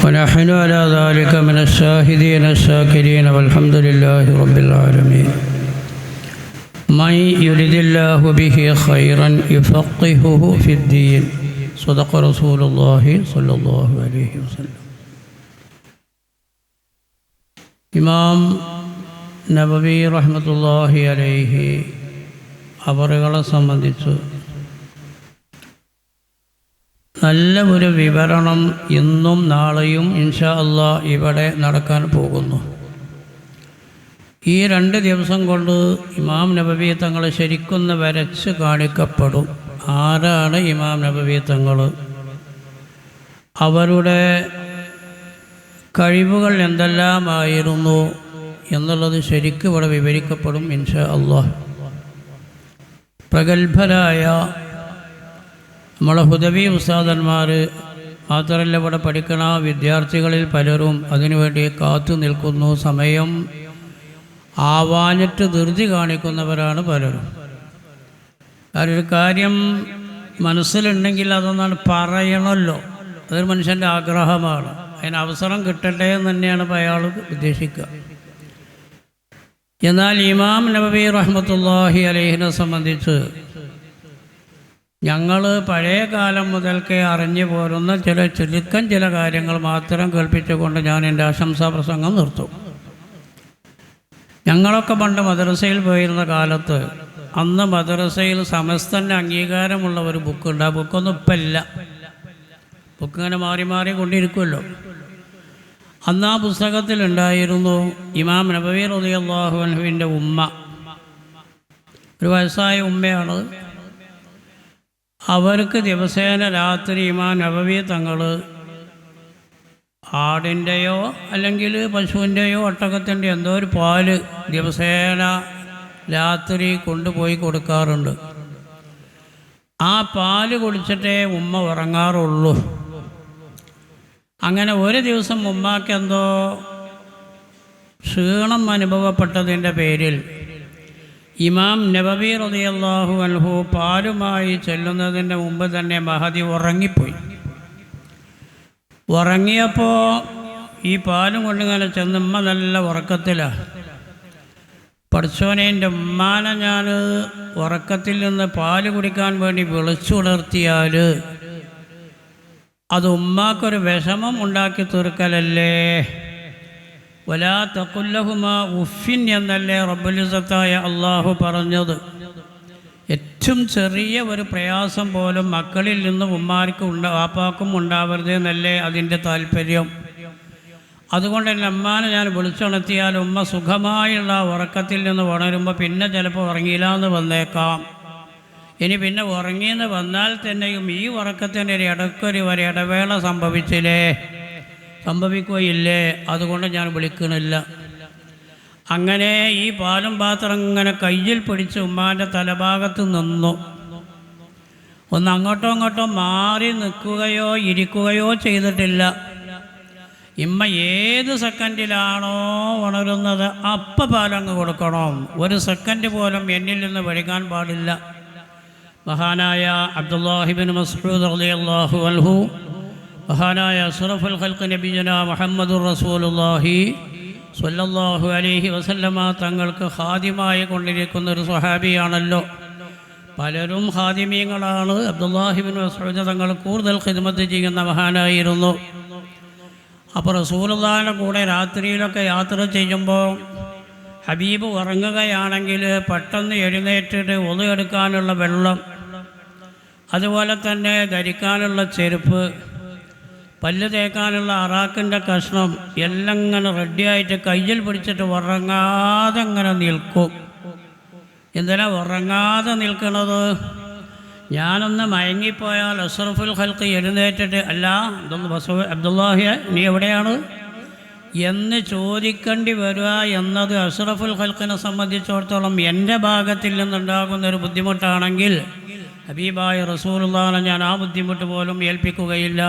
ونحن على ذلك من الشاهدين الشاكرين والحمد لله رب العالمين. من يرد الله به خيرا يفقهه في الدين. صدق رسول الله صلى الله عليه وسلم. ഇമാം നബവി റഹ്മത്തുള്ളാഹി അലൈഹി അവറുകളെ സംബന്ധിച്ച് നല്ല ഒരു വിവരണം ഇന്നും നാളെയും ഇൻഷാ അല്ലാഹ് ഇവിടെ നടക്കാൻ പോകുന്നു. ഈ 2 ദിവസം കൊണ്ട് ഇമാം നബവി തങ്ങൾ ശരിക്കൊന്ന് വരച്ച് കാണിക്കപ്പെടും. ആരാണ് ഇമാം നബവി തങ്ങൾ, അവരുടെ കഴിവുകൾ എന്തെല്ലാമായിരുന്നു എന്നുള്ളത് ശരിക്കും ഇവിടെ വിവരിക്കപ്പെടും ഇൻഷാ അല്ലാഹ്. പ്രഗത്ഭരായ നമ്മളെ ഹുദവി ഉസ്താദന്മാർ മാത്രമല്ല, ഇവിടെ പഠിക്കണ വിദ്യാർത്ഥികളിൽ പലരും അതിനുവേണ്ടി കാത്തു നിൽക്കുന്നു. സമയം ആവാനിട്ട് ധൃതി കാണിക്കുന്നവരാണ് പലരും. ഒരു കാര്യം മനസ്സിലുണ്ടെങ്കിൽ അതൊന്നാണ് പറയണമല്ലോ, അതൊരു മനുഷ്യൻ്റെ ആഗ്രഹമാണ്. അതിന് അവസരം കിട്ടട്ടെ എന്ന് തന്നെയാണ് ഇപ്പോൾ അയാൾ ഉദ്ദേശിക്കുക. എന്നാൽ ഇമാം നബവി റഹ്മത്തുള്ളാഹി അലൈഹിനെ സംബന്ധിച്ച് ഞങ്ങൾ പഴയ കാലം മുതൽക്കേ അറിഞ്ഞു പോരുന്ന ചില കാര്യങ്ങൾ മാത്രം കേൾപ്പിച്ചുകൊണ്ട് ഞാൻ എൻ്റെ ആശംസാ പ്രസംഗം നിർത്തും. ഞങ്ങളൊക്കെ പണ്ട് മദ്രസയിൽ പോയിരുന്ന കാലത്ത് അന്ന് മദ്രസയിൽ സമസ്തൻ്റെ അംഗീകാരമുള്ള ഒരു ബുക്കുണ്ട്. ആ ബുക്കൊന്നും ഇപ്പം ഇല്ല. ബുക്ക് ഇങ്ങനെ മാറി മാറി കൊണ്ടിരിക്കുമല്ലോ. അന്ന് ആ പുസ്തകത്തിലുണ്ടായിരുന്നു ഇമാം നബവി റളിയല്ലാഹു അൻഹുവിൻ്റെ ഉമ്മ. ഒരു വയസ്സായ ഉമ്മയാണ്. അവർക്ക് ദിവസേന രാത്രി ഇമാം നബവി തങ്ങൾ ആടിൻ്റെയോ അല്ലെങ്കിൽ പശുവിൻ്റെയോ ഒട്ടകത്തിൻ്റെ എന്തോ ഒരു പാല് ദിവസേന രാത്രി കൊണ്ടുപോയി കൊടുക്കാറുണ്ട്. ആ പാല് കുടിച്ചിട്ടേ ഉമ്മ ഉറങ്ങാറുള്ളൂ. അങ്ങനെ ഒരു ദിവസം ഉമ്മാക്കെന്തോ ക്ഷീണം അനുഭവപ്പെട്ടതിൻ്റെ പേരിൽ ഇമാം നബവി റളിയല്ലാഹു അൻഹു പാലുമായി ചെല്ലുന്നതിൻ്റെ മുമ്പ് തന്നെ മഹദി ഉറങ്ങിപ്പോയി. ഉറങ്ങിയപ്പോൾ ഈ പാലും കൊണ്ടിങ്ങനെ ചെന്നുമ്മ നല്ല ഉറക്കത്തിലാണ്. പഠിച്ചോനെ, എൻ്റെ ഉമ്മാനെ ഞാൻ ഉറക്കത്തിൽ നിന്ന് പാല് കുടിക്കാൻ വേണ്ടി വിളിച്ചുണർത്തിയാൽ അത് ഉമ്മാക്കൊരു വിഷമം ഉണ്ടാക്കി തീർക്കലല്ലേ. വലാ തഖുല്ലഹുമാ ഉഫിൻ എന്നല്ലേ റബ്ബുൽ ഇസ്സത്തായ അള്ളാഹു പറഞ്ഞത്. ഏറ്റവും ചെറിയ ഒരു പ്രയാസം പോലും മക്കളിൽ നിന്ന് ഉമ്മാർക്കും വാപ്പാക്കും ഉണ്ടാവരുത് എന്നല്ലേ അതിൻ്റെ താല്പര്യം. അതുകൊണ്ട് എൻ്റെ അമ്മാനെ ഞാൻ വിളിച്ചുണർത്തിയാൽ ഉമ്മ സുഖമായുള്ള ഉറക്കത്തിൽ നിന്ന് ഉണരുമ്പോൾ പിന്നെ ചിലപ്പോൾ ഉറങ്ങിയില്ല എന്ന് വന്നേക്കാം. ഇനി പിന്നെ ഉറങ്ങിയെന്ന് വന്നാൽ തന്നെയും ഈ ഉറക്കത്തിൻ്റെ ഒരു ഇടവേള സംഭവിക്കുകയില്ലേ, അതുകൊണ്ട് ഞാൻ വിളിക്കണില്ല. അങ്ങനെ ഈ പാലും പാത്രം ഇങ്ങനെ കയ്യിൽ പിടിച്ച് ഉമ്മാൻ്റെ തലഭാഗത്ത് നിന്നു. ഒന്ന് അങ്ങോട്ടോ ഇങ്ങോട്ടോ മാറി നിൽക്കുകയോ ഇരിക്കുകയോ ചെയ്തിട്ടില്ല. ഇമ്മ ഏത് സെക്കൻഡിലാണോ ഉണരുന്നത് അപ്പം പാലങ്ങ് കൊടുക്കണം. ഒരു സെക്കൻഡ് പോലും എന്നിൽ നിന്ന് വഴുകാൻ പാടില്ല. മഹാനായ അബ്ദുല്ലാഹി ഇബ്നു മസ്ഊദ് റളിയല്ലാഹു അൻഹു, മഹാനായ അഷ്റഫുൽ ഖൽഖ് നബിയുനാ മുഹമ്മദുർ റസൂലുള്ളാഹി സ്വല്ലല്ലാഹു അലൈഹി വസല്ലമ തങ്ങൾക്ക് ഖാദിമായി കൊണ്ടിരിക്കുന്ന ഒരു സ്വഹാബിയാണല്ലോ. പലരും ഖാദിമീങ്ങളാണ്. അബ്ദുല്ലാഹി ഇബ്നു മസ്ഊദ് തങ്ങൾ കൂടുതൽ ഖിദ്മത്ത് ചെയ്യുന്ന മഹാനായിരുന്നു. അപ്പോൾ റസൂലുള്ളാഹിയുടെ കൂടെ രാത്രിയിലൊക്കെ യാത്ര ചെയ്യുമ്പോൾ ഹബീബ് ഉറങ്ങുകയാണെങ്കിൽ പെട്ടെന്ന് എഴുന്നേറ്റിട്ട് ഒളു എടുക്കാനുള്ള വെള്ളം, അതുപോലെ തന്നെ ധരിക്കാനുള്ള ചെരുപ്പ്, പല്ല് തേക്കാനുള്ള അറാക്കിൻ്റെ കഷ്ണം എല്ലാം ഇങ്ങനെ റെഡിയായിട്ട് കയ്യിൽ പിടിച്ചിട്ട് ഉറങ്ങാതെ ഇങ്ങനെ നിൽക്കും. എന്തിനാ ഉറങ്ങാതെ നിൽക്കുന്നത്? ഞാനൊന്ന് മയങ്ങിപ്പോയാൽ അഷ്റഫുൽ ഖൽഖ് എഴുന്നേറ്റിട്ട് അല്ല അബ്ദുല്ലാഹിയ നീ എവിടെയാണ് എന്ന് ചോദിക്കേണ്ടി വരിക എന്നത് അഷ്റഫുൽ ഖൽഖിനെ സംബന്ധിച്ചിടത്തോളം എൻ്റെ ഭാഗത്തിൽ നിന്നുണ്ടാകുന്നൊരു ബുദ്ധിമുട്ടാണെങ്കിൽ ഹബീബായ റസൂലുള്ളാഹിനെ ഞാൻ ആ ബുദ്ധിമുട്ട് പോലും ഏൽപ്പിക്കുകയില്ല.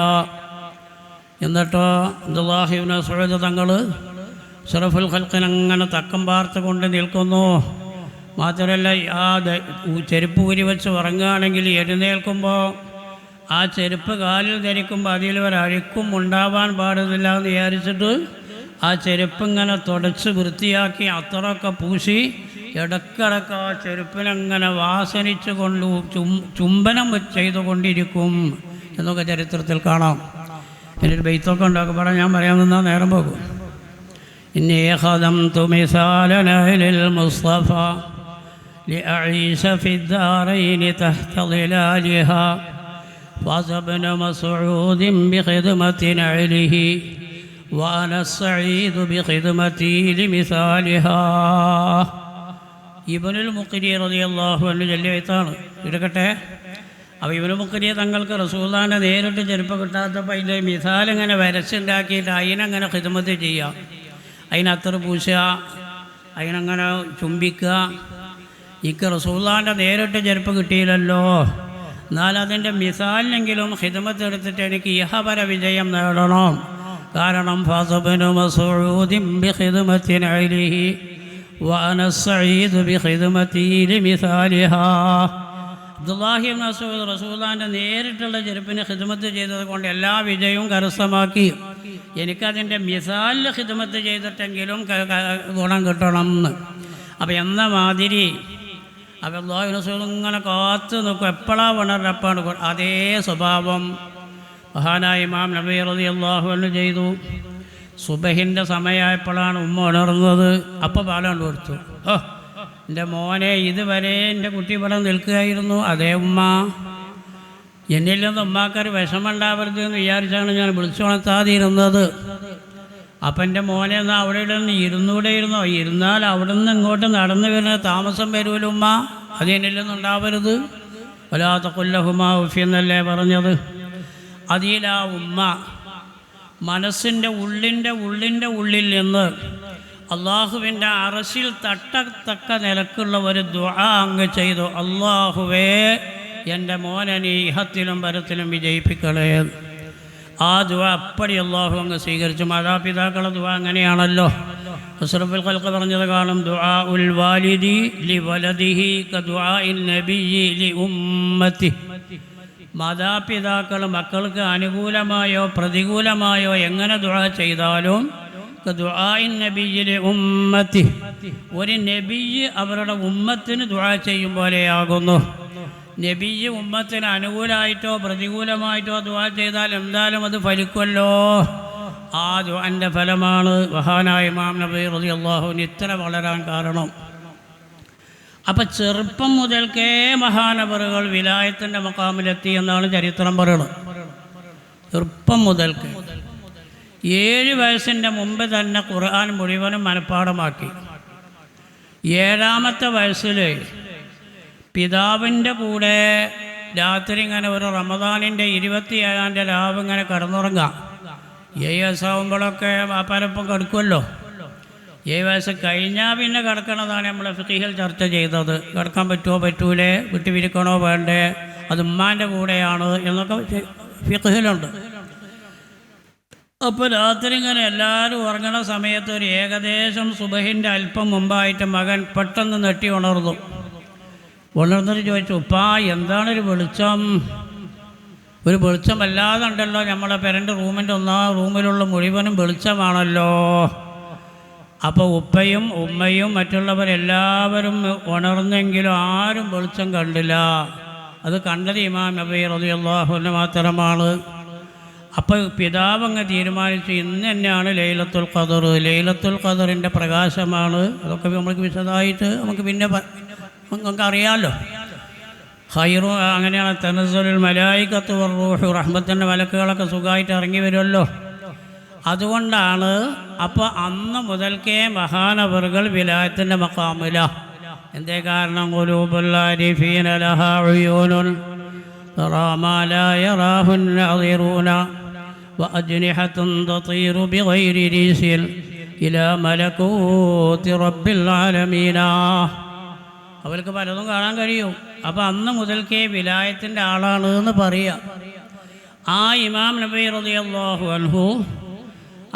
എന്നിട്ടോ അബ്ദുല്ലാഹി ഇബ്നു മസ്ഊദ് തങ്ങൾ അഷ്റഫുൽ ഖൽഖിനെ അങ്ങനെ തക്കം പാർത്ത് കൊണ്ട് നിൽക്കുന്നു. മാത്രമല്ല ആ ചെരുപ്പ് ഊരി വെച്ച് ഉറങ്ങുകയാണെങ്കിൽ എഴുന്നേൽക്കുമ്പോൾ ആ ചെരുപ്പ് കാലിൽ ധരിക്കുമ്പോൾ അതിൽ ഒരഴുക്കും ഉണ്ടാവാൻ പാടില്ല എന്ന് വിചാരിച്ചിട്ട് ആ ചെരുപ്പ് ഇങ്ങനെ തുടച്ച് വൃത്തിയാക്കി അത്രയൊക്കെ പൂശി ഇടക്കിടക്ക് ആ ചെരുപ്പിനങ്ങനെ വാസനിച്ച് കൊണ്ട് ചുംബനം ചെയ്തുകൊണ്ടിരിക്കും എന്നൊക്കെ ചരിത്രത്തിൽ കാണാം. എന്നൊരു ബെയ്ത്തൊക്കെ ഉണ്ടാക്കി പറയാൻ ഞാൻ പറയാൻ നിന്നാൽ നേരം പോകും. ഇന്നി ഖദംതു മിസാലന ലിൽ മുസ്തഫ ലിഅഈശ ഫിദ്ദാറൈനി തഹ്ത ളിലാലിഹാ ഫസബ്ന മസ്ഊദ് ബിഖിദ്മതി നഅലിഹി വഅന സഈദു ബിഖിദ്മതി ലിമിസാലിഹാ. ഇബ്നുൽ മുഖരി റളിയല്ലാഹു അൻഹു ചൊല്ലിയതാണ്. എടുക്കട്ടെ. അപ്പോൾ ഇബ്നുൽ മുഖരി തങ്ങൾക്ക് റസൂലുള്ളാഹിനെ നേരിട്ട് ചെരുപ്പ് കിട്ടാത്തപ്പോൾ അതിൻ്റെ മിസാലിങ്ങനെ വരച്ചുണ്ടാക്കിയിട്ട് അതിനങ്ങനെ ഖിദ്മത്ത് ചെയ്യുക, അതിനത്ര പൂശുക, അതിനങ്ങനെ ചുംബിക്കുക. എനിക്ക് റസൂലുള്ളാഹിൻ്റെ നേരിട്ട് ചെരുപ്പ് കിട്ടിയില്ലല്ലോ, എന്നാൽ അതിൻ്റെ മിസാലിനെങ്കിലും ഖിദ്മത്ത് എടുത്തിട്ട് എനിക്ക് ഇഹപര വിജയം നേടണം. കാരണം ഫസബ്നു മസ്ഊദിൻ ബിഖിദ്മതി നഅലിഹി വഅന സഈദു ബിഖിദ്മതി ലിമിസാലിഹാ. അബ്ദുല്ലാഹി ഇബ്നു മസ്ഊദ് റസൂലുള്ളാഹിൻ്റെ നേരിട്ടുള്ള ചെരുപ്പിന് ഖിദ്മത്ത് ചെയ്തത് കൊണ്ട് എല്ലാ വിജയവും കരസ്ഥമാക്കി. എനിക്കതിൻ്റെ മിസാലിൽ ഖിദ്മത്ത് ചെയ്തിട്ടെങ്കിലും ഗുണം കിട്ടണം എന്ന്. അപ്പോൾ എന്ന മാതിരി അപ്പോൾ അബ്ദുല്ലാഹി ഇബ്നു മസ്ഊദ് ഇങ്ങനെ കാത്തു നിൽക്കും, എപ്പോഴാണ് ഉണർന്നപ്പാണ്. അതേ സ്വഭാവം മഹാനായ ഇമാം നബി റളിയല്ലാഹു അൻഹു ചെയ്തു. സുബഹിൻ്റെ സമയമായപ്പോഴാണ് ഉമ്മ ഉണർന്നത്. അപ്പോൾ പാലാണ്ട് കൊടുത്തു. ഓ എൻ്റെ മോനെ, ഇതുവരെ എൻ്റെ കുട്ടി ഇവിടെ നിൽക്കുകയായിരുന്നു. അതേ ഉമ്മ, എന്നിൽ നിന്ന് ഉമ്മാക്കൊരു വിഷമമുണ്ടാവരുത് എന്ന് വിചാരിച്ചാണ് ഞാൻ വിളിച്ചുണർത്താതിരുന്നത്. അപ്പം എൻ്റെ മോനെ എന്നാൽ അവിടെ നിന്ന് ഇരുന്നൂടെ ഇരുന്നോ? ഇരുന്നാൽ അവിടെ നിന്ന് ഇങ്ങോട്ട് നടന്നു വരുന്ന താമസം വരുമല്ലോ ഉമ്മ, അത് എന്നിൽ നിന്നുണ്ടാവരുത്. വലാ തഖുൽ ലഹുമാ ഉഫ് എന്നല്ലേ പറഞ്ഞത്. അതിലാ ഉമ്മ മനസ്സിൻ്റെ ഉള്ളിൽ നിന്ന് അള്ളാഹുവിൻ്റെ അറശിൽ തട്ടത്തക്ക നിലക്കുള്ള ഒരു ദുആ അങ്ങ് ചെയ്തു. അള്ളാഹുവേ, എൻ്റെ മോനെ നീ ഇഹത്തിലും പരത്തിലും വിജയിപ്പിക്കണേ. ആ ദുആ അപ്പടി അള്ളാഹു അങ്ങ് സ്വീകരിച്ചു. മാതാപിതാക്കളുടെ ദുആ അങ്ങനെയാണല്ലോ. അഷ്റഫുൽ ഖൽഖ് പറഞ്ഞത് കാണും, ദുആ ഉൽ വാലിദി ലി വലദിഹി കദുആഇൻ നബിയ്യി ലി ഉമ്മത്തി. മാതാപിതാക്കൾ മക്കൾക്ക് അനുകൂലമായോ പ്രതികൂലമായോ എങ്ങനെ ദുആ ചെയ്താലും കദുആഇൻ നബിയ്യി ലി ഉമ്മത്തി, ഒരു നബിയ്യ് അവരുടെ ഉമ്മത്തിന് ദുആ ചെയ്യും പോലെയാകുന്നു. നബിയ്യ് ഉമ്മത്തിന് അനുകൂലമായിട്ടോ പ്രതികൂലമായിട്ടോ ദുആ ചെയ്താൽ എന്തായാലും അത് ഫലിക്കുമല്ലോ. ആ ദുആന്റെ ഫലമാണ് മഹാനായ ഇമാം നബി റളിയല്ലാഹു അൻഹു ഇത്ര വളരാൻ കാരണം. അപ്പം ചെറുപ്പം മുതൽക്കേ മഹാനവറുകൾ വിലായത്തിൻ്റെ മഖാമിലെത്തി എന്നാണ് ചരിത്രം പറയുന്നത്. ചെറുപ്പം മുതൽക്ക് 7 വയസ്സിൻ്റെ മുമ്പ് തന്നെ ഖുർആൻ മുഴുവനും മനഃപ്പാഠമാക്കി. 7ാമത്തെ വയസ്സിൽ പിതാവിൻ്റെ കൂടെ രാത്രി ഇങ്ങനെ ഒരു റമദാനിൻ്റെ 27-ാം രാവ് ഇങ്ങനെ കിടന്നുറങ്ങാം. 7 വയസ്സാകുമ്പോഴൊക്കെ വാപ്പാരൊപ്പം കിടക്കുമല്ലോ. 7 വയസ്സ് കഴിഞ്ഞാൽ പിന്നെ കിടക്കണതാണ് നമ്മൾ ഫിഖിൽ ചർച്ച ചെയ്തത്. കിടക്കാൻ പറ്റുമോ പറ്റൂലേ, വിട്ടുപിരിക്കണോ വേണ്ടേ, അത് ഉമ്മാൻ്റെ കൂടെയാണ് എന്നൊക്കെ ഫിഖിലുണ്ട്. അപ്പോൾ രാത്രി ഇങ്ങനെ എല്ലാവരും ഉറങ്ങണ സമയത്ത് ഒരു ഏകദേശം സുബഹിൻ്റെ അല്പം മുമ്പായിട്ട് മകൻ പെട്ടെന്ന് നെട്ടി ഉണർന്നു. ഉണർന്നിട്ട് ചോദിച്ചു, ഉപ്പാ എന്താണൊരു വെളിച്ചം? ഒരു വെളിച്ചം വല്ലാതെ ഉണ്ടല്ലോ, നമ്മളെ പെരൻ്റെ റൂമിൻ്റെ 1-ാം റൂമിലുള്ള മുഴുവനും വെളിച്ചമാണല്ലോ. അപ്പോൾ ഉപ്പയും ഉമ്മയും മറ്റുള്ളവരെല്ലാവരും ഉണർന്നെങ്കിലും ആരും വെളിച്ചം കണ്ടില്ല. അത് കണ്ടത് ഇമാം നബി റളിയല്ലാഹു അൻഹു മാത്രമാണ്. അപ്പോൾ പിതാവ് അങ്ങ് തീരുമാനിച്ചു, ഇന്ന് തന്നെയാണ് ലൈലത്തുൽ ഖദർ, ലൈലത്തുൽ ഖദറിൻ്റെ പ്രകാശമാണ്. അതൊക്കെ നമുക്ക് വിശദമായിട്ട് നമുക്ക് പിന്നെ നമുക്ക് അറിയാമല്ലോ. ഖൈറു അങ്ങനെയാണ്, തനസ്സലുൽ മലായികത്തു വറൂഹു, റഹ്മത്തിൻ്റെ മലക്കുകളൊക്കെ സുഖമായിട്ട് ഇറങ്ങി വരുമല്ലോ. അതുകൊണ്ടാണ് അപ്പോൾ അന്ന് മുതൽക്കേ മഹാനവറുകൾ വിലായത്തിൻ്റെ മഖാമില. എന്തേ കാരണം? ഖുലൂബുൽ ആരിഫീന ലഹാ ഉയൂനുൻ തറാ മാ ലാ യറാഹുൻ നാദിറൂന വഅജ്നിഹത്തുൻ തതീറു ബിഗൈരി റീസിൽ ഇലാ മലകൂതി റബ്ബിൽ ആലമീന. അവർക്ക് പലതും കാണാൻ കഴിയും. അപ്പോൾ അന്ന് മുതൽക്കേ വിലായത്തിൻ്റെ ആളാണ് എന്ന് പറയുക. ആ ഇമാം നബി റളിയല്ലാഹു അൻഹു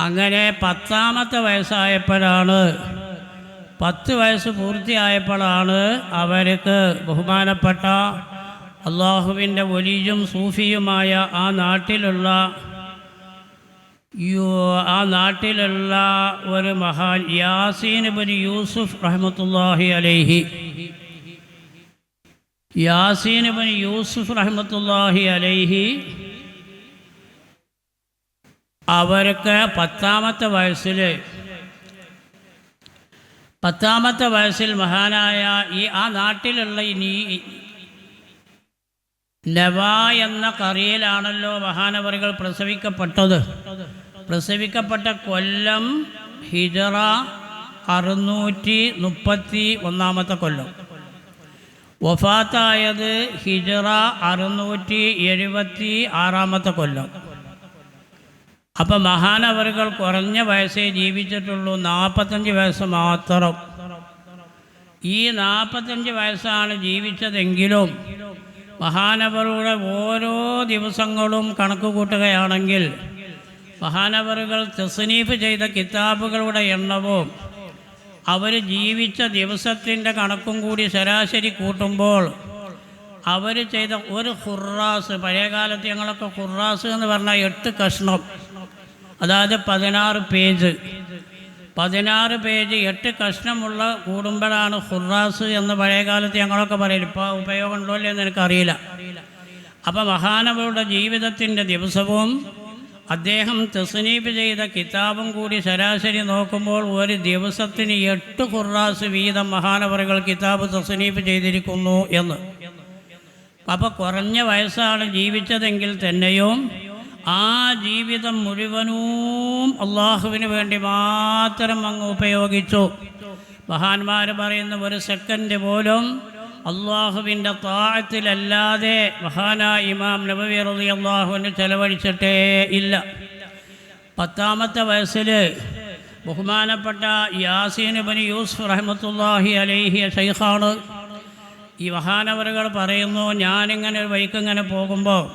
അങ്ങനെ 10ാമത്തെ വയസ്സായപ്പോഴാണ്, 10 വയസ്സ് പൂർത്തിയായപ്പോഴാണ് അവർക്ക് ബഹുമാനപ്പെട്ട അള്ളാഹുവിൻ്റെ വലിയും സൂഫിയുമായ ആ നാട്ടിലുള്ള ഒരു മഹാൻ യാസീൻ ഇബ്നു യൂസുഫ് റഹ്മത്തുള്ളാഹി അലൈഹി, യാസീൻ ഇബ്നു യൂസുഫ് റഹ്മത്തുള്ളാഹി അലൈഹി അവർക്ക് 10ാമത്തെ വയസ്സിൽ മഹാനായ ആ നാട്ടിലുള്ള നവ എന്ന കറിയിലാണല്ലോ മഹാനവറുകൾ പ്രസവിക്കപ്പെട്ട കൊല്ലം ഹിജറ 631 കൊല്ലം, വഫാത്തായത് ഹിജറ 676 കൊല്ലം. അപ്പം മഹാനവറുകൾ കുറഞ്ഞ വയസ്സേ ജീവിച്ചിട്ടുള്ളൂ, 45 വയസ്സ് മാത്രം. ഈ 45 വയസ്സാണ് ജീവിച്ചതെങ്കിലും മഹാനവറുടെ ഓരോ ദിവസങ്ങളും കണക്ക് കൂട്ടുകയാണെങ്കിൽ മഹാനവറുകൾ തസ്നീഫ് ചെയ്ത കിതാബുകളുടെ എണ്ണവും അവർ ജീവിച്ച ദിവസത്തിൻ്റെ കണക്കും കൂടി ശരാശരി കൂട്ടുമ്പോൾ അവർ ചെയ്ത ഒരു ഖുറാസ്, പഴയകാലത്ത് ഞങ്ങളൊക്കെ ഖുറാസ് എന്ന് പറഞ്ഞാൽ 8 കഷ്ണം, അതായത് 16 പേജ് 8 കഷ്ണമുള്ള കൂടുമ്പോഴാണ് ഖുറാസ് എന്ന് പഴയകാലത്ത് ഞങ്ങളൊക്കെ പറയും. ഇപ്പോൾ ഉപയോഗം ഉണ്ടോ എന്ന് എനിക്കറിയില്ല. അപ്പോൾ മഹാനവരുടെ ജീവിതത്തിൻ്റെ ദിവസവും അദ്ദേഹം തസ്നീഫ് ചെയ്ത കിതാബും കൂടി ശരാശരി നോക്കുമ്പോൾ ഒരു ദിവസത്തിന് 8 ഖുറാസ് വീതം മഹാനവറുകൾ കിതാബ് തസ്നീഫ് ചെയ്തിരിക്കുന്നു എന്ന്. അപ്പോൾ കുറഞ്ഞ വയസ്സാണ് ജീവിച്ചതെങ്കിൽ തന്നെയും ആ ജീവിതം മുഴുവനും അള്ളാഹുവിന് വേണ്ടി മാത്രം അങ്ങ് ഉപയോഗിച്ചു. മഹാന്മാർ പറയുന്ന ഒരു സെക്കൻഡ് പോലും അള്ളാഹുവിൻ്റെ താഅത്തിലല്ലാതെ മഹാനായ ഇമാം നബവി റളിയല്ലാഹു അൻഹു ചെലവഴിച്ചിട്ടേ ഇല്ല. 10ാമത്തെ വയസ്സിൽ ബഹുമാനപ്പെട്ട യാസീൻ ഇബ്നു യൂസുഫ് റഹ്മത്തുള്ളാഹി അലൈഹി ശൈഖാണ്. ഈ മഹാനവറുകൾ പറയുന്നു, ഞാനിങ്ങനെ ഒരു വഴിക്കിങ്ങനെ പോകുമ്പോൾ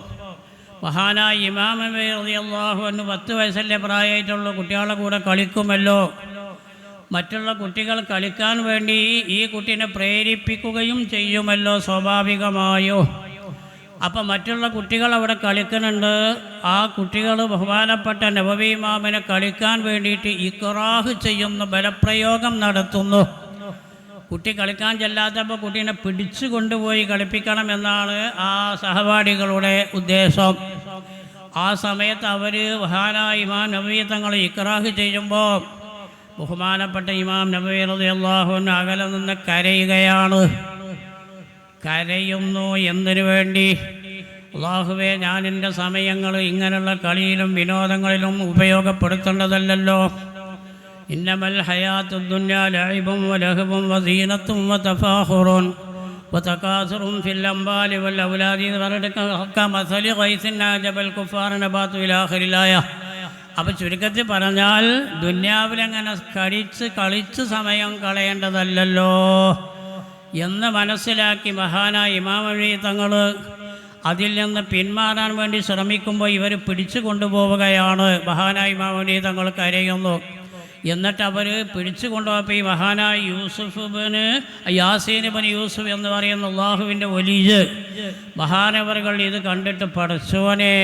മഹാനായ ഇമാം നബവി റളിയല്ലാഹു അൻഹു 10 വയസ്സല്ലേ പ്രായമായിട്ടുള്ള കുട്ടികളെ കൂടെ കളിക്കുമല്ലോ. മറ്റുള്ള കുട്ടികൾ കളിക്കാൻ വേണ്ടി ഈ കുട്ടീനെ പ്രേരിപ്പിക്കുകയും ചെയ്യുമല്ലോ സ്വാഭാവികമായോ. അപ്പം മറ്റുള്ള കുട്ടികൾ അവിടെ കളിക്കുന്നുണ്ട്. ആ കുട്ടികൾ ബഹുമാനപ്പെട്ട നബവി ഇമാമിനെ കളിക്കാൻ വേണ്ടിയിട്ട് ഇക്റാഹ് ചെയ്യുന്നു, ബലപ്രയോഗം നടത്തുന്നു. കുട്ടി കളിക്കാൻ ചെല്ലാത്തപ്പോൾ കുട്ടീനെ പിടിച്ചു കൊണ്ടുപോയി കളിപ്പിക്കണമെന്നാണ് ആ സഹപാഠികളുടെ ഉദ്ദേശം. ആ സമയത്ത് അവർ മഹാനായ ഇമാം നബവി തങ്ങൾ ഇക്റാഹ് ചെയ്യുമ്പോൾ ബഹുമാനപ്പെട്ട ഇമാം നബവി റളിയല്ലാഹു അൻഹു അകലെ നിന്ന് കരയുന്നു. എന്തിനു വേണ്ടി? അല്ലാഹുവേ, ഞാൻ എൻ്റെ സമയങ്ങൾ ഇങ്ങനെയുള്ള കളിയിലും വിനോദങ്ങളിലും ഉപയോഗപ്പെടുത്തേണ്ടതല്ലല്ലോ. ഇന്നമൽ ഹയാത്തുദ് ദുനിയാ ലഅബും വലഹബും വസീനത്തും വതഫാഖുറുൻ വതകാസുറും ഫിൽ അംവാലി വൽ ഔലാദി കമസലി ഗൈസിൻ അജബൽ കുഫാർ നബാതു ഇലാ ആഖിരിൽ ആയ. അപ്പം ചുരുക്കത്തിൽ പറഞ്ഞാൽ ദുനിയാവിലങ്ങനെ കളിച്ച് സമയം കളയേണ്ടതല്ലല്ലോ എന്ന് മനസ്സിലാക്കി മഹാനായ ഇമാം നബവി തങ്ങൾ അതിൽ നിന്ന് പിന്മാറാൻ വേണ്ടി ശ്രമിക്കുമ്പോൾ ഇവർ പിടിച്ചു കൊണ്ടുപോവുകയാണ്. മഹാനായ ഇമാം നബവി തങ്ങൾ കരയുന്നു. എന്നിട്ട് അവർ പിടിച്ചു കൊണ്ടുപോയപ്പോൾ ഈ മഹാനായ യാസീൻ ഇബ്നു യൂസുഫ് എന്ന് പറയുന്ന അള്ളാഹുവിൻ്റെ വലിയ മഹാനവറുകൾ ഇത് കണ്ടിട്ട്, പടച്ചോനെ,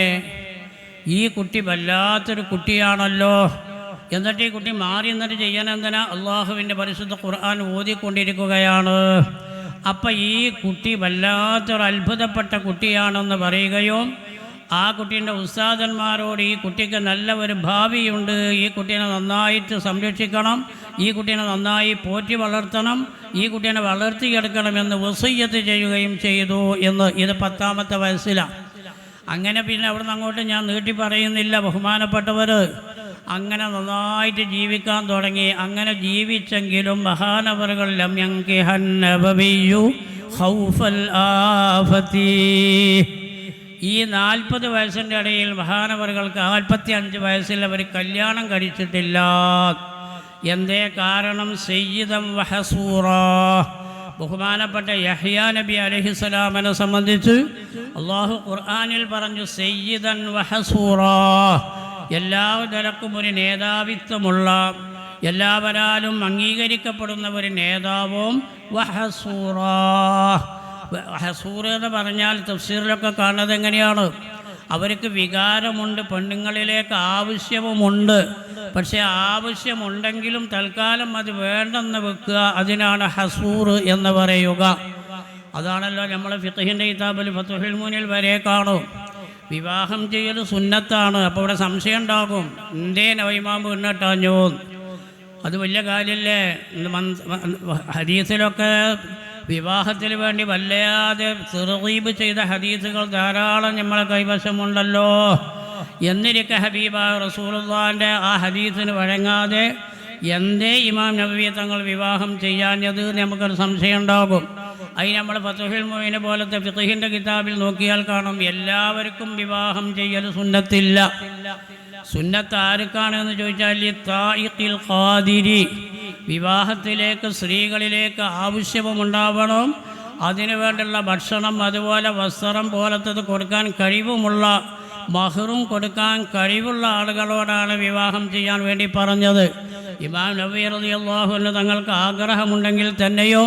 ഈ കുട്ടി വല്ലാത്തൊരു കുട്ടിയാണല്ലോ. എന്നിട്ട് ഈ കുട്ടി മാറി എന്നിട്ട് ചെയ്യാൻ എന്തിനാ? അള്ളാഹുവിൻ്റെ പരിശുദ്ധ ഖുർആൻ ഓതിക്കൊണ്ടിരിക്കുകയാണ്. അപ്പം ഈ കുട്ടി വല്ലാത്തൊരു അത്ഭുതപ്പെട്ട കുട്ടിയാണെന്ന് പറയുകയും ആ കുട്ടീൻ്റെ ഉസ്താദന്മാരോട് ഈ കുട്ടിക്ക് നല്ല ഒരു ഭാവിയുണ്ട്, ഈ കുട്ടീനെ നന്നായിട്ട് സംരക്ഷിക്കണം, ഈ കുട്ടീനെ നന്നായി പോറ്റി വളർത്തണം, ഈ കുട്ടീനെ വളർത്തിയെടുക്കണമെന്ന് വസിയ്യത്ത് ചെയ്യുകയും ചെയ്തു എന്ന്. ഇത് 10ാമത്തെ വയസ്സിലാണ്. അങ്ങനെ പിന്നെ അവിടെ നിന്ന് അങ്ങോട്ട് ഞാൻ നീട്ടി പറയുന്നില്ല. ബഹുമാനപ്പെട്ടവർ അങ്ങനെ നന്നായിട്ട് ജീവിക്കാൻ തുടങ്ങി. അങ്ങനെ ജീവിച്ചെങ്കിലും മഹാനവറുകൾ ലം യൻകിഹൻ നബവിയ്യു ഖൗഫൽ ആഫതി. ഈ 40 വയസ്സിൻ്റെ ഇടയിൽ മഹാനവറുകൾക്ക് 45 വയസ്സിൽ അവർ കല്യാണം കഴിച്ചിട്ടില്ല. എന്തേ കാരണം? സയ്യിദം വഹസൂറ. ബഹുമാനപ്പെട്ട യഹ്യാ നബി അലൈഹിസ്സലാമിനെ സംബന്ധിച്ച് അള്ളാഹു ഖുർആനിൽ പറഞ്ഞു, സയ്യിദൻ വഹസൂറ, എല്ലാ നിലക്കും ഒരു നേതാവിത്വമുള്ള, എല്ലാവരാലും അംഗീകരിക്കപ്പെടുന്ന ഒരു നേതാവും, വഹസൂറ, ഹസൂർ എന്ന് പറഞ്ഞാൽ തഫ്സീറിലൊക്കെ കാണുന്നത് എങ്ങനെയാണ്? അവർക്ക് വികാരമുണ്ട്, പെണ്ണുങ്ങളിലേക്ക് ആവശ്യവുമുണ്ട്. പക്ഷേ ആവശ്യമുണ്ടെങ്കിലും തൽക്കാലം അത് വേണ്ടെന്ന് വെക്കുക, അതിനാണ് ഹസൂർ എന്ന് പറയുക. അതാണല്ലോ നമ്മൾ ഫിഖ്ഹിൻ്റെ കിതാബിൽ ഫത്ഹുൽ മുനീൽ വരെ കാണും. വിവാഹം ചെയ്യൽ സുന്നത്താണ്. അപ്പോൾ ഇവിടെ സംശയം ഉണ്ടാകും, എന്തേ നവൈമാം പെണ്ണിട്ടാഞ്ഞോ? അത് വലിയ കാര്യമല്ലേ? ഹദീസിലൊക്കെ വിവാഹത്തിന് വേണ്ടി വല്ലാതെ തർഗീബ് ചെയ്ത ഹദീസുകൾ ധാരാളം നമ്മളെ കൈവശമുണ്ടല്ലോ. എന്നിരിക്കെ ഹബീബായ റസൂലുള്ളാഹിൻ്റെ ആ ഹദീസിന് വഴങ്ങാതെ എന്തേ ഇമാം നബവി തങ്ങൾ വിവാഹം ചെയ്യാഞ്ഞത് നമുക്കൊരു സംശയം ഉണ്ടാകും. അതിന് നമ്മൾ ഫത്ഹുൽ മുഈൻ പോലത്തെ ഫിഖ്ഹിൻ്റെ കിതാബിൽ നോക്കിയാൽ കാണും, എല്ലാവർക്കും വിവാഹം ചെയ്യൽ സുന്നത്തില്ല. സുന്നത്ത് ആർക്കാണെന്ന് ചോദിച്ചാൽ തായിഖിൽ ഖാദിരി, വിവാഹത്തിലേക്ക് സ്ത്രീകളിലേക്ക് ആവശ്യവുമുണ്ടാവണം, അതിനു വേണ്ടിയുള്ള ഭക്ഷണം അതുപോലെ വസ്ത്രം പോലത്തത് കൊടുക്കാൻ കഴിവുമുള്ള, മഹറും കൊടുക്കാൻ കഴിവുള്ള ആളുകളോടാണ് വിവാഹം ചെയ്യാൻ വേണ്ടി പറഞ്ഞത്. ഇമാം നബവി റളിയല്ലാഹു അൻഹു തങ്ങൾക്ക് ആഗ്രഹമുണ്ടെങ്കിൽ തന്നെയോ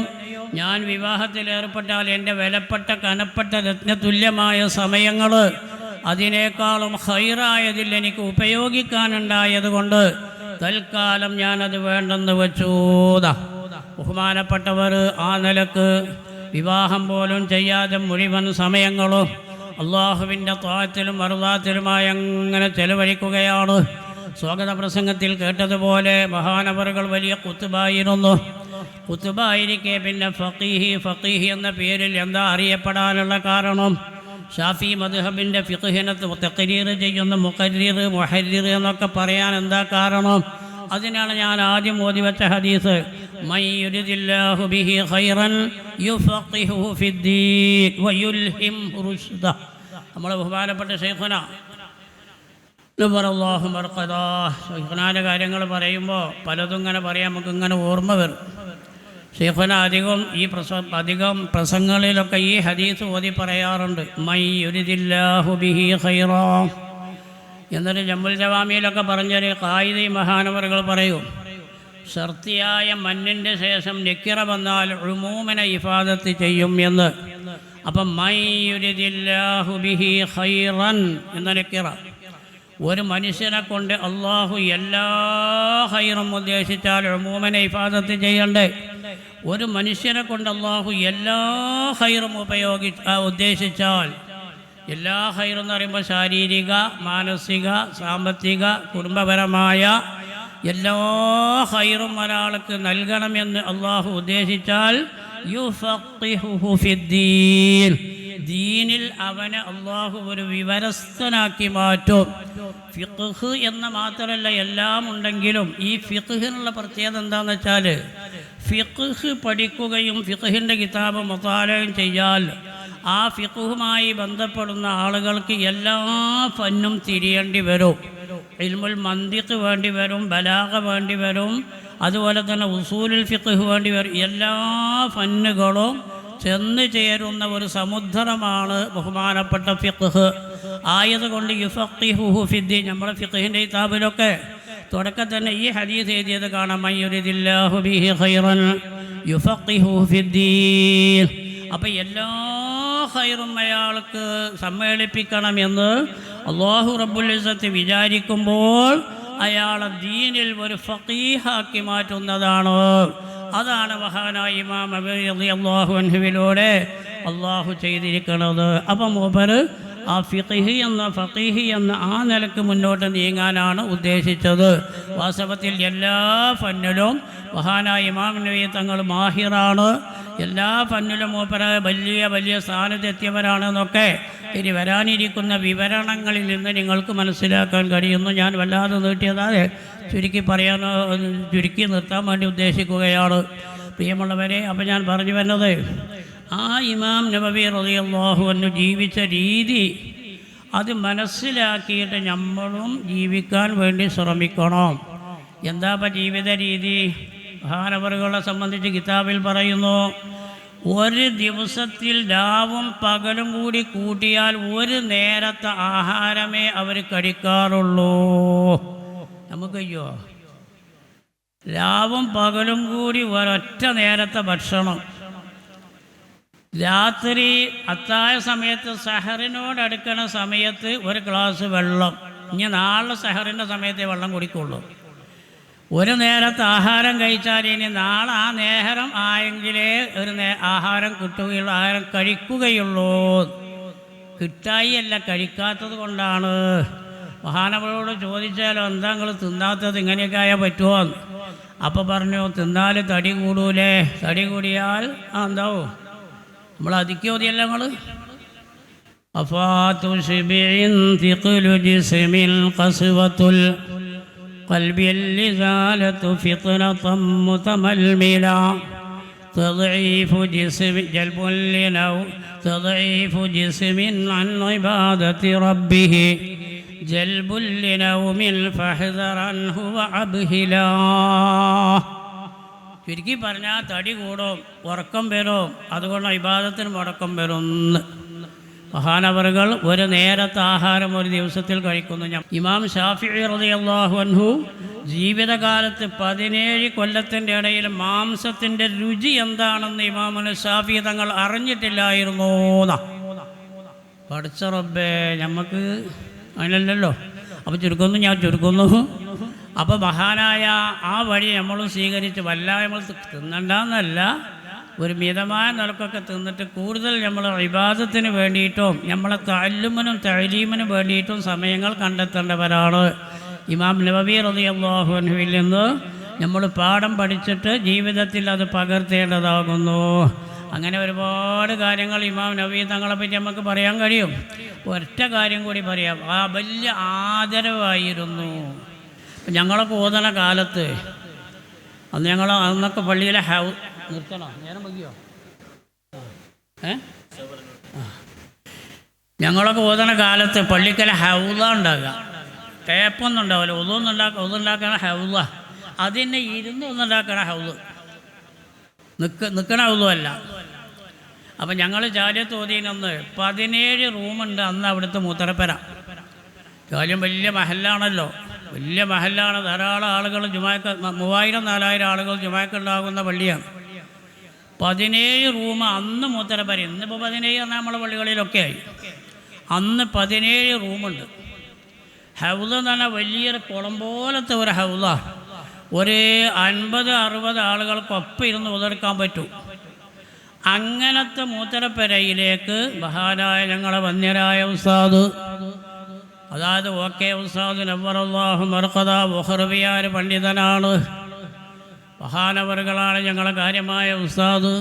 ഞാൻ വിവാഹത്തിലേർപ്പെട്ടാൽ എൻ്റെ വിലപ്പെട്ട കനപ്പെട്ട രത്നതുല്യമായ സമയങ്ങൾ അതിനേക്കാളും ഖൈറായതിൽ എനിക്ക് ഉപയോഗിക്കാനുണ്ടായതുകൊണ്ട് തൽക്കാലം ഞാനത് വേണ്ടെന്ന് വെച്ചൂതാ. ബഹുമാനപ്പെട്ടവർ ആ നിലക്ക് വിവാഹം പോലും ചെയ്യാതെ മുഴുവൻ സമയങ്ങളും അള്ളാഹുവിൻ്റെ ത്വാഅത്തിലും മർദാത്തിലുമായി അങ്ങനെ ചെലവഴിക്കുകയാണ്. സ്വാഗത പ്രസംഗത്തിൽ കേട്ടതുപോലെ മഹാനവറുകൾ വലിയ ഖുത്ബായിരുന്നു. ഖുത്ബായിരിക്കെ പിന്നെ ഫഖീഹി എന്ന പേരിൽ എന്താ അറിയപ്പെടാനുള്ള കാരണം? ഷാഫി മദ്ഹബിൻ്റെ ഫിഖ്ഹിനെ തഖരീർ ചെയ്യുന്ന മുഖരിർ മുഹരിർ എന്നൊക്കെ പറയാൻ എന്താ കാരണം? അതിനാണ് ഞാൻ ആദ്യം ഓതി വെച്ച ഹദീസ്, മൻ യുരിദില്ലാഹു ബിഹി ഖൈറൻ യുഫഖിഹു ഫിദ്ദീൻ വയുൽഹിം റുശ്ദ. നമ്മളെ ബഹുമാനപ്പെട്ട ശൈഖുന നവറല്ലാഹു മർഖദാ, ശൈഖുനാൻ്റെ കാര്യങ്ങൾ പറയുമ്പോൾ പലതും ഇങ്ങനെ പറയാം, നമുക്ക് ഇങ്ങനെ ഓർമ്മ വരും. ശൈഖുന അധികം പ്രസംഗങ്ങളിലൊക്കെ ഈ ഹദീസ് ഓതി പറയാറുണ്ട്, മൻ യുരിദില്ലാഹു ബിഹി ഖൈറാ. എന്നിട്ട് ജമ്മുൽ ജവാമിയിലൊക്കെ പറഞ്ഞൊരു ഖായിദി മഹാനവറുകൾ പറയും, ഷർത്തിയായ മന്നിൻ്റെ ശേഷം നിക്കിറ വന്നാൽ ഉമൂമിനെ ഇഫാദത്ത് ചെയ്യും എന്ന്. അപ്പം മൻ യുരിദില്ലാഹു ബിഹി ഖൈറൻ എന്ന നിക്കിറ, ഒരു മനുഷ്യനെ കൊണ്ട് അള്ളാഹു എല്ലാ ഖൈറും ഉദ്ദേശിച്ചാൽ ഉമൂമിനെ ഇഫാദത്ത് ചെയ്യണ്ടേ? ഒരു മനുഷ്യനെ കൊണ്ട് അള്ളാഹു എല്ലാ ഖൈറും ഉദ്ദേശിച്ചാൽ, എല്ലാ ഖൈറും എന്ന് പറയുമ്പോൾ ശാരീരിക, മാനസിക, സാമ്പത്തിക, കുടുംബപരമായ എല്ലാ ഖൈറും ഒരാൾക്ക് നൽകണമെന്ന് അള്ളാഹു ഉദ്ദേശിച്ചാൽ യുഫഖിഹുഹു ഫിദ്ദീൻ, ദീനിൽ അവനെ അള്ളാഹു ഒരു വിവരസ്ഥനാക്കി മാറ്റും. ഫിഖ്ഹ് എന്ന് മാത്രമല്ല, എല്ലാം ഉണ്ടെങ്കിലും ഈ ഫിഖ്ഹിനുള്ള പ്രത്യേകത എന്താണെന്ന് വെച്ചാൽ, ഫിഖ്ഹ് പഠിക്കുകയും ഫിഖ്ഹിൻ്റെ കിതാബ് മുതാലയും ചെയ്യാൽ ആ ഫിഖ്ഹുമായി ബന്ധപ്പെടുന്ന ആളുകൾക്ക് എല്ലാ ഫന്നും തിരിയേണ്ടി വരും. ഇൽമുൽ മന്തിഖ് വേണ്ടി വരും, ബലാഗ വേണ്ടി വരും, അതുപോലെ തന്നെ ഉസൂലുൽ ഫിഖ്ഹ് വേണ്ടി വരും. എല്ലാ ഫന്നുകളും ചെന്ന് ചേരുന്ന ഒരു സമുദ്രമാണ് ബഹുമാനപ്പെട്ട ഫിഖ്ഹ്. ആയതുകൊണ്ട് യുഫഖിഹുഹു ഫിദ്ദീൻ, നമ്മുടെ ഫിഖ്ഹിൻ്റെ കിതാബിലൊക്കെ തുടക്കം തന്നെ ഈ ഹദീസ് എഴുതിയത് കാണാം, മൻ യുരിദില്ലാഹു ബിഹി ഖൈറൻ യുഫഖിഹുഹു ഫിദ്ദീൻ. അപ്പം എല്ലാ ഖൈറും അയാൾക്ക് സമ്മേളിപ്പിക്കണമെന്ന് അല്ലാഹു റബ്ബുൽ ഇസ്സത്ത് വിചാരിക്കുമ്പോൾ അയാളെ ദീനിൽ ഒരു ഫഖീഹാക്കി മാറ്റുന്നതാണ്. അതാണ് മഹാനായ ഇമാം അബൂ റളിയല്ലാഹു അൻഹുവിലൂടെ അള്ളാഹു ചെയ്തിരിക്കുന്നത്. അപ്പം മൂപ്പർ ആ ഫഖീഹി എന്ന ആ നിലക്ക് മുന്നോട്ട് നീങ്ങാനാണ് ഉദ്ദേശിച്ചത്. വാസ്തവത്തിൽ എല്ലാ ഫന്നിലും മഹാനായ ഇമാം നബവി തങ്ങൾ മാഹിറാണ്. എല്ലാ ഫന്നിലും മൂപ്പര വലിയ വലിയ സ്ഥാനത്തെത്തിയവരാണെന്നൊക്കെ ഇനി വരാനിരിക്കുന്ന വിവരണങ്ങളിൽ നിന്ന് നിങ്ങൾക്ക് മനസ്സിലാക്കാൻ കഴിയുന്നു. ഞാൻ വല്ലാതെ നീട്ടിയതാതെ ചുരുക്കി നിർത്താൻ വേണ്ടി ഉദ്ദേശിക്കുകയാണ് പ്രിയമുള്ളവരെ. അപ്പം ഞാൻ പറഞ്ഞു വരുന്നത്, ആ ഇമാം നബവി റളിയല്ലാഹു അൻഹു ജീവിച്ച രീതി അത് മനസ്സിലാക്കിയിട്ട് നമ്മളും ജീവിക്കാൻ വേണ്ടി ശ്രമിക്കണം. എന്താ ഇപ്പം ജീവിത രീതി? മഹാനവറുകളെ സംബന്ധിച്ച് കിതാബിൽ പറയുന്നു, ഒരു ദിവസത്തിൽ രാവും പകലും കൂടി കൂട്ടിയാൽ ഒരു നേരത്തെ ആഹാരമേ അവർ കഴിക്കാറുള്ളൂ. നമുക്കയ്യോ, രാവും പകലും കൂടി ഒരൊറ്റ നേരത്തെ ഭക്ഷണം. രാത്രി അത്താഴ സമയത്ത് സഹറിനോടടുക്കണ സമയത്ത് ഒരു ഗ്ലാസ് വെള്ളം. ഇനി നാളെ സഹറിൻ്റെ സമയത്തേ വെള്ളം കുടിക്കുള്ളൂ. ഒരു നേരത്തെ ആഹാരം കഴിച്ചാൽ ഇനി നാളെ ആ നേരം ആയെങ്കിലേ ഒരു ആഹാരം കിട്ടുകയുള്ളൂ, ആഹാരം കഴിക്കുകയുള്ളൂ. കിട്ടായി അല്ല, കഴിക്കാത്തത് കൊണ്ടാണ്. മഹാനവരോട് ചോദിച്ചാലോ, എന്താ നിങ്ങൾ തിന്നാത്തത്, ഇങ്ങനെയൊക്കെ ആയാൽ പറ്റുമോ? അപ്പോൾ പറഞ്ഞു, തിന്നാൽ തടി കൂടൂലേ, തടി കൂടിയാൽ എന്താവും, നമ്മൾ അതിക്കോതിയല്ല നിങ്ങൾ. അഫാതു ശിബിഇൻ തിഖ്ലു ജിസ്മിൽ ഖസ്വത്തുൽ ഖൽബിൽ ലിസാലതു ഫിത്നതം മുതമൽമില തദ്ഈഫു ജിസ്മി ജൽബുൽ ലിനൗ തദ്ഈഫു ജിസ്മിൻ അൻ ഇബാദത്തി റബ്ബിഹി ജൽബുൽ ലിനൗമിൽ ഫഹ്ദറൻഹു വഅബ്ഹിലാ. ചുരുക്കി പറഞ്ഞാൽ തടി കൂടും, ഉറക്കം വരും, അതുകൊണ്ട് ഇബാദത്തിന് മുടക്കം വരും. മഹാനവറുകൾ ഒരു നേരത്തെ ആഹാരം ഒരു ദിവസത്തിൽ കഴിക്കുന്നു. ഇമാം ഷാഫിഈ റളിയല്ലാഹു അൻഹു ജീവിതകാലത്ത് 17 കൊല്ലത്തിൻ്റെ ഇടയിൽ മാംസത്തിൻ്റെ രുചി എന്താണെന്ന് ഇമാമുൽ ഷാഫിഈ തങ്ങൾ അറിഞ്ഞിട്ടില്ലായിരുന്നു. പഠിച്ച റബ്ബേ, നമുക്ക് അങ്ങനല്ലല്ലോ. അപ്പോൾ ഞാൻ ചുരുക്കുന്നു. അപ്പോൾ മഹാനായ ആ വഴി നമ്മളും സ്വീകരിച്ച് വല്ലാതെ നമ്മൾ തിന്നണ്ടെന്നല്ല, ഒരു മിതമായ നിലക്കൊക്കെ തിന്നിട്ട് കൂടുതൽ നമ്മൾ ഇബാദത്തിന് വേണ്ടിയിട്ടും നമ്മളെ തഅല്ലുമിനും തഅലീമിനും വേണ്ടിയിട്ടും സമയങ്ങൾ കണ്ടെത്തേണ്ടവരാണ്. ഇമാം നവവി റളിയല്ലാഹു അൻഹുവിൽ നിന്ന് നമ്മൾ പാഠം പഠിച്ചിട്ട് ജീവിതത്തിൽ അത് പകർത്തേണ്ടതാകുന്നു. അങ്ങനെ ഒരുപാട് കാര്യങ്ങൾ ഇമാം നവവി തങ്ങളെപ്പറ്റി നമുക്ക് പറയാൻ കഴിയും. ഒറ്റ കാര്യം കൂടി പറയാം, ആ വലിയ ആദരവായിരുന്നു. ഞങ്ങളൊക്കെ ഓതണ കാലത്ത് അന്ന് അന്നൊക്കെ പള്ളിയിലെ നിർത്തണോ, നേരം വൈകിയോ? ഞങ്ങളൊക്കെ ഓതണ കാലത്ത് പള്ളിക്കല ഹൗള ഉണ്ടാകുക, ടേപ്പൊന്നും ഉണ്ടാവില്ല. ഒന്നുണ്ടാക്കണ ഹൗള, അതിനെ ഒന്നുണ്ടാക്കണ ഹൗള്, നിൽക്കണ ഹൗളുമല്ല. അപ്പം ഞങ്ങൾ ജാലിയത്ത് ഓതിനൊന്ന് 17 റൂമുണ്ട് അന്ന് അവിടുത്തെ മൂത്തറപ്പര. ജാലിയം വലിയ മഹല്ലാണല്ലോ, വലിയ മഹല്ലാണ്. ധാരാളം ആളുകൾ ജുമാക്ക് 3000-4000 ആളുകൾ ജുമാക്കുണ്ടാകുന്ന പള്ളിയാണ്. 17 റൂം അന്ന് മൂത്തറപ്പര. ഇന്നിപ്പോൾ 17 എന്നാൽ നമ്മളെ പള്ളികളിലൊക്കെ ആയി. അന്ന് 17 റൂമുണ്ട്. ഹൗള് എന്ന് പറഞ്ഞാൽ വലിയൊരു കുളം പോലത്തെ ഒരു ഹൗള. ഒരു 50-60 ആളുകൾക്കൊപ്പം ഇരുന്ന് ഉതർക്കാൻ പറ്റും. അങ്ങനത്തെ മൂത്തറപ്പരയിലേക്ക് മഹാനായ ഞങ്ങളെ വന്യരായ ഉസ്താദ്, അതായത് ഓക്കെ ഉസ്താദ് നവ്വറല്ലാഹു മർഖദ ബുഖറബിയാർ പണ്ഡിതനാണ്. മഹാനവറുകളാണ് ഞങ്ങളെ കാര്യമായ ഉസ്താദ്.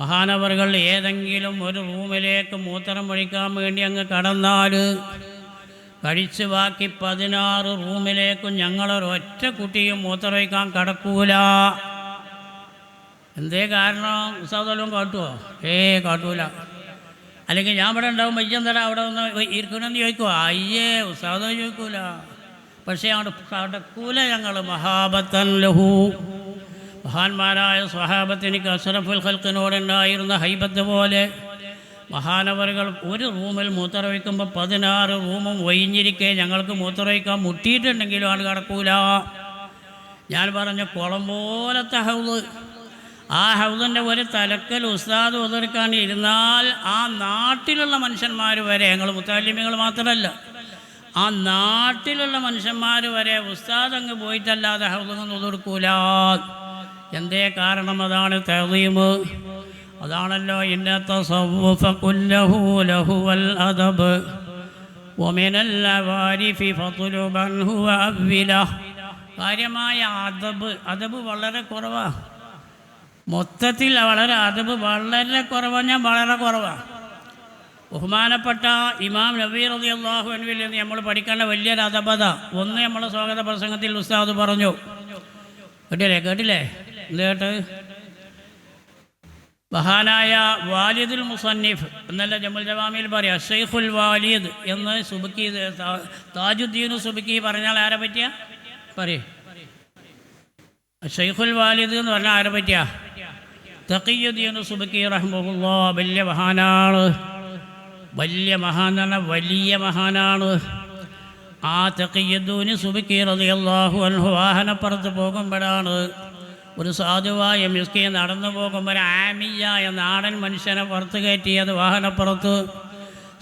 മഹാനവറുകൾ ഏതെങ്കിലും ഒരു റൂമിലേക്ക് മൂത്രം ഒഴിക്കാൻ വേണ്ടി അങ്ങ് കടന്നാൽ കഴിച്ച് ബാക്കി 16 റൂമിലേക്കും ഞങ്ങളൊരൊറ്റ കുട്ടിയും മൂത്രമൊഴിക്കാൻ കടക്കൂല. എന്തേ കാരണം? ഉസ്താദെല്ലാം കാട്ടുമോ? കാട്ടൂല. അല്ലെങ്കിൽ ഞാൻ ഇവിടെ ഉണ്ടാവും, വയ്യെന്തടാ അവിടെ ഒന്ന് ഇരിക്കണമെന്ന് ചോദിക്കുമോ? അയ്യേ, ഉസ്താദ് ചോദിക്കൂല. പക്ഷേ അവിടെ കടക്കൂല ഞങ്ങൾ. മഹാബത്തൻ ലഹു, മഹാന്മാരായ സ്വഹാബത്ത് എനിക്ക് അഷ്റഫുൽ ഖൽഖിനോടുണ്ടായിരുന്ന ഹൈബത്ത് പോലെ മഹാനവറുകൾ ഒരു റൂമിൽ മൂത്രമൊഴിക്കുമ്പോൾ 16 റൂമും ഒഴിഞ്ഞിരിക്കെ ഞങ്ങൾക്ക് മൂത്രമൊഴിക്കാൻ മുട്ടിയിട്ടുണ്ടെങ്കിലും ആണ് കടക്കൂല. ഞാൻ പറഞ്ഞ കുളം പോലത്തെ ഹൗള്, ആ ഹൗദിൻ്റെ ഒരു തലക്കൽ ഉസ്താദ് ഉതർക്കാൻ ഇരുന്നാൽ ആ നാട്ടിലുള്ള മനുഷ്യന്മാർ വരെ, ഞങ്ങൾ മുത്തല്ലിമികൾ മാത്രമല്ല, ആ നാട്ടിലുള്ള മനുഷ്യന്മാർ വരെ ഉസ്താദ് അങ്ങ് പോയിട്ടല്ലാതെ ഹൗദൊന്നും ഉതർക്കൂല. എന്തേ കാരണം? അതാണ് തഅ്ളീമ്. അതാണല്ലോ ഇന്ന തസവ്വുഫ കുല്ലഹു ലഹുവൽ അദബ് വമിനൽ അവാരിഫി ഫത്ലുബൻഹു വഅവ്വില. കാര്യമായ അദബ് വളരെ കുറവാണ്. മൊത്തത്തിൽ അദബ് വളരെ കുറവാണ്. ഞാൻ വളരെ കുറവാണ്. ബഹുമാനപ്പെട്ട ഇമാം നവവി റളിയല്ലാഹു അൻഹുവിൽ നിന്ന് നമ്മൾ പഠിക്കേണ്ട വലിയൊരു അദബത ഒന്ന് നമ്മളെ സ്വാഗത പ്രസംഗത്തിൽ ഉസ്താദ് പറഞ്ഞു. കേട്ടില്ലേ? എന്ത് കേട്ട്? മഹാനായ വാലിദുൽ മുസന്നിഫ് എന്നല്ല ജമുൽ ജവാമിയിൽ പറയാം, ഷെയ്ഖുൽ വാലിദ് എന്ന് സുബക്കി, താജുദ്ദീൻ സുബക്കി പറഞ്ഞാൽ ആരെ പറ്റിയ പറയേ? ഷെയ്ഖുൽ വാലിദ് എന്ന് പറഞ്ഞാൽ ആരെ പറ്റിയ? തഖിയുദ്ദീൻ സുബക്കി റഹ്മഹുല്ലാഹ്. വലിയ മഹാനാണ്. വലിയ മഹാൻ എന്ന് പറഞ്ഞാൽ വലിയ മഹാനാണ്. ആ തഖിയുദ്ദീൻ സുബക്കി റളിയല്ലാഹു അൻഹു വാഹനപ്പുറത്ത് പോകുമ്പോഴാണ് ഒരു സാധുവായ മിസ്കീൻ നടന്നു പോകുമ്പോൾ ഒരു ആമിയായ നാടൻ മനുഷ്യനെ പുറത്ത് കയറ്റിയത് വാഹനപ്പുറത്ത്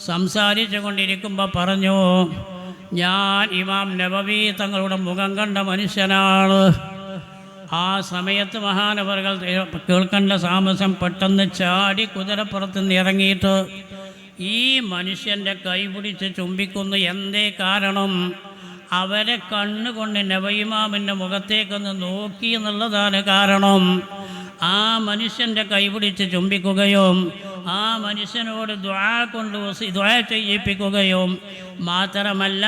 സംസാരിച്ചു കൊണ്ടിരിക്കുമ്പോൾ പറഞ്ഞു, ഞാൻ ഇമാം നബവി തങ്ങളുടെ മുഖം കണ്ട മനുഷ്യനാണ്. ആ സമയത്ത് മഹാനവറുകൾ കേൾക്കേണ്ട താമസം പെട്ടെന്ന് ചാടി കുതിരപ്പുറത്ത് നിന്ന് ഇറങ്ങിയിട്ട് ഈ മനുഷ്യൻ്റെ കൈ പിടിച്ച് ചുംബിക്കുന്നു. എന്തേ കാരണം? അവരെ കണ്ണുകൊണ്ട് നബിയിമാമിൻ്റെ മുഖത്തേക്കൊന്ന് നോക്കി എന്നുള്ളതാണ് കാരണം. ആ മനുഷ്യൻ്റെ കൈ പിടിച്ച് ചുംബിക്കുകയും ആ മനുഷ്യനോട് ദുആ ചെയ്യിപ്പിക്കുകയും മാത്രമല്ല,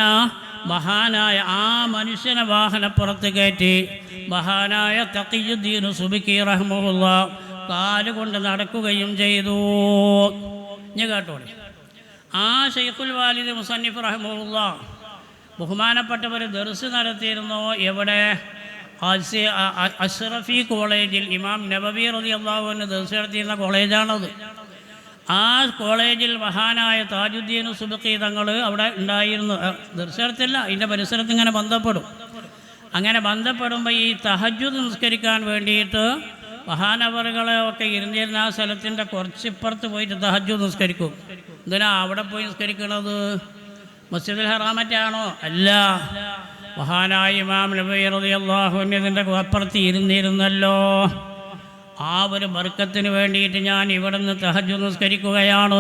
മഹാനായ ആ മനുഷ്യനെ വാഹനപ്പുറത്ത് കയറ്റി മഹാനായ തഖിയുദ്ദീൻ സുബ്കി റഹ്മഹുല്ലാഹ് കാലുകൊണ്ട് നടക്കുകയും ചെയ്തു. ഞാൻ കേട്ടോളെ, ആ ശൈഖുൽ വാലിദ് മുസന്നിഫ് റഹ്മഹുല്ലാഹ് ബഹുമാനപ്പെട്ടവർ ദർസ് നടത്തിയിരുന്നു. എവിടെ? അഷ്റഫി കോളേജിൽ ഇമാം നബവി റളിയല്ലാഹു അൻഹു ദർസ് നടത്തിയിരുന്ന കോളേജാണത്. ആ കോളേജിൽ മഹാനായ താജുദ്ദീൻ സുബ്കി തങ്ങൾ അവിടെ ഉണ്ടായിരുന്നു. ദർസ് നടത്തില്ല, അതിൻ്റെ പരിസരത്ത് ഇങ്ങനെ ബന്ധപ്പെടും. അങ്ങനെ ബന്ധപ്പെടുമ്പോൾ ഈ തഹജ്ജുദ് നിസ്കരിക്കാൻ വേണ്ടിയിട്ട് മഹാനവറുകളെ ഒക്കെ ഇരുന്നിരുന്ന ആ സ്ഥലത്തിൻ്റെ കുറച്ചിപ്പുറത്ത് പോയിട്ട് തഹജ്ജുദ് നിസ്കരിക്കും. എന്തിനാ അവിടെ പോയി നിസ്കരിക്കണത്? മസ്ജിദുൽ ഹറാമറ്റാണോ? അല്ല, മഹാനായ ഇമാം നബവി റളിയല്ലാഹു അൻഹു ഇതിൻ്റെ അപ്പുറത്ത് ഇരുന്നിരുന്നല്ലോ. ആ ഒരു ബർക്കത്തിന് വേണ്ടിയിട്ട് ഞാൻ ഇവിടെ നിന്ന് തഹജ്ജുദ് നിസ്കരിക്കുകയാണ്.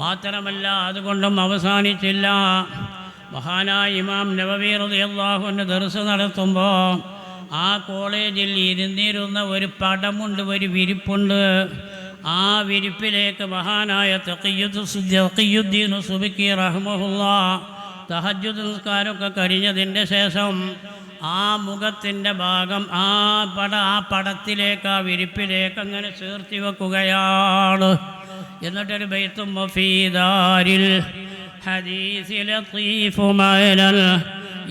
മാത്രമല്ല, അതുകൊണ്ടും അവസാനിച്ചില്ല. മഹാനായ ഇമാം നബവി റളിയല്ലാഹു അൻഹു ദർസ് നടത്തുമ്പോൾ ആ കോളേജിൽ ഇരുന്നിരുന്ന ഒരു പടമുണ്ട്, ഒരു വിരിപ്പുണ്ട്. ആ വിരിപ്പിലേക്ക് മഹാനായ തഖിയുദ്ദീൻ സുബ്കി റഹ്മഹുല്ലാഹ് തഹജ്ജുദ് നിസ്കാരമൊക്കെ കഴിഞ്ഞതിൻ്റെ ശേഷം ആ മുഖത്തിൻ്റെ ഭാഗം ആ പടത്തിലേക്ക്, ആ വിരിപ്പിലേക്ക് അങ്ങനെ ചേർത്തി വെക്കുകയാണ്. എന്നിട്ടൊരു ബൈത്തും മഫീദാരിൽ ഹദീസ് ലത്തീഫു മഅനൽ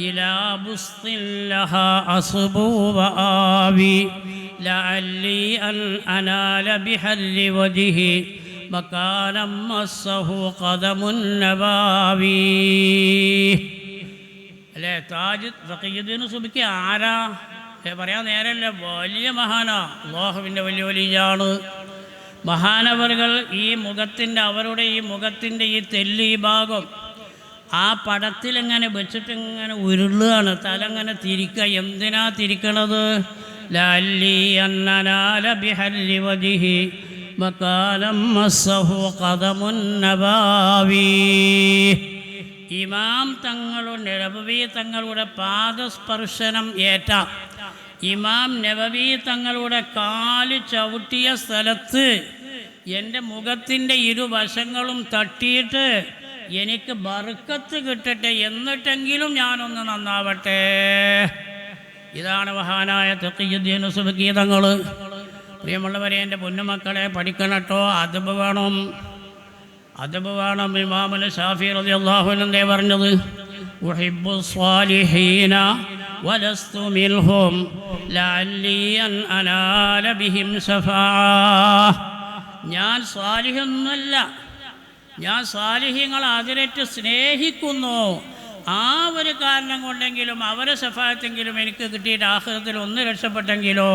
ഇലാ ബുസ്തിൻ ലഹാ അസ്ബു വആവി ലഅല്ലി അൻ അനാല ബിഹർരി വജ്ഹി മകാനം മസ്സഹു ഖദമുൻ നബാവി. അല്ലേ, താജ് തഖിയുദ്ദീൻ സുബ്കി ആരാ? പറയാൻ നേരമല്ല, വലിയ മഹാനാ, അല്ലാഹുവിൻ്റെ വലിയ വലിയാണ്. മഹാനവറുകൾ ഈ മുഖത്തിൻ്റെ, അവരുടെ ഈ മുഖത്തിൻ്റെ ഈ തെല്ലി ഭാഗം ആ പടത്തിലിങ്ങനെ വെച്ചിട്ട് ഇങ്ങനെ ഉരുളുകയാണ്, തലങ്ങനെ തിരിക്കുക. എന്തിനാ തിരിക്കണത്? ലഅല്ലി അന്നനാല ബിഹർരി വജ്ഹി മകാനം മസ്സഹു ഖദമുൻ നബാവി. ഇമാം തങ്ങളുടെ നബവി തങ്ങളുടെ പാദസ്പർശനം ഏറ്റ, ഇമാം നബവി തങ്ങളുടെ കാല് ചവിട്ടിയ സ്ഥലത്ത് എൻ്റെ മുഖത്തിൻ്റെ ഇരുവശങ്ങളും തട്ടിയിട്ട് എനിക്ക് ബർക്കത്ത് കിട്ടട്ടെ, എന്നിട്ടെങ്കിലും ഞാനൊന്ന് നന്നാവട്ടെ. ഇതാണ് മഹാനായ തഖിയുദ്ദീൻ സുബ്കി തങ്ങൾ. പ്രിയമുള്ളവരെ, എൻ്റെ പൊന്നുമക്കളെ, പഠിക്കണട്ടോ, അദബ് വേണം, അദബ് വേണം. ഇമാമുൽ ശാഫി റളിയല്ലാഹു അൻഹു പറഞ്ഞത്, ഉഹിബ്ബു സ്വാലിഹീന വലസ്തു മിൻഹും ലഅല്ലി അൻ അനാല ബിഹിം ശഫാഅ. ഞാൻ സ്വാലിഹൊന്നുമല്ല, ഞാൻ സ്വാലിഹീങ്ങളെ അതിരറ്റ് സ്നേഹിക്കുന്നു. ആ ഒരു കാരണം കൊണ്ടെങ്കിലും അവരെ ശഫാഅത്തെങ്കിലും എനിക്ക് കിട്ടിയിട്ട് ആഖിറത്തിൽ ഒന്ന് രക്ഷപ്പെട്ടെങ്കിലോ.